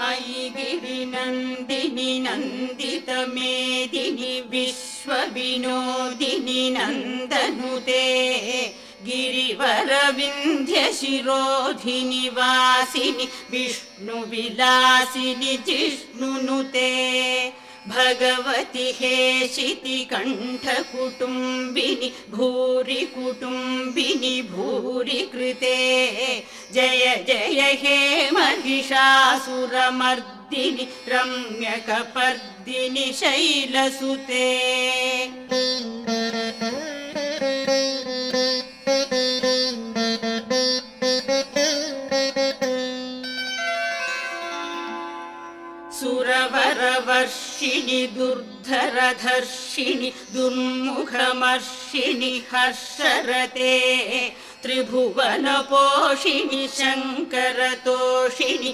अयि गिरिनन्दिनि नन्दितमेदिनि विश्वविनोदिनि नन्दनुते गिरिवरविन्ध्यशिरोधिनि वासिनि विष्णुविलासिनि जिष्णुनुते भगवति हेशितिकण्ठकुटुम्बिनि भूरि कुटुम्बिनि भूरि कृते जय जय हे महिषासुरमर्दिनि रम्यकपर्दिनि शैलसुते सुरवरवर्षिणि दुर्धरधर्षिणि दुर्मुखमर्षिणि हर्षरते त्रिभुवनपोषिणि शङ्करतोषिणि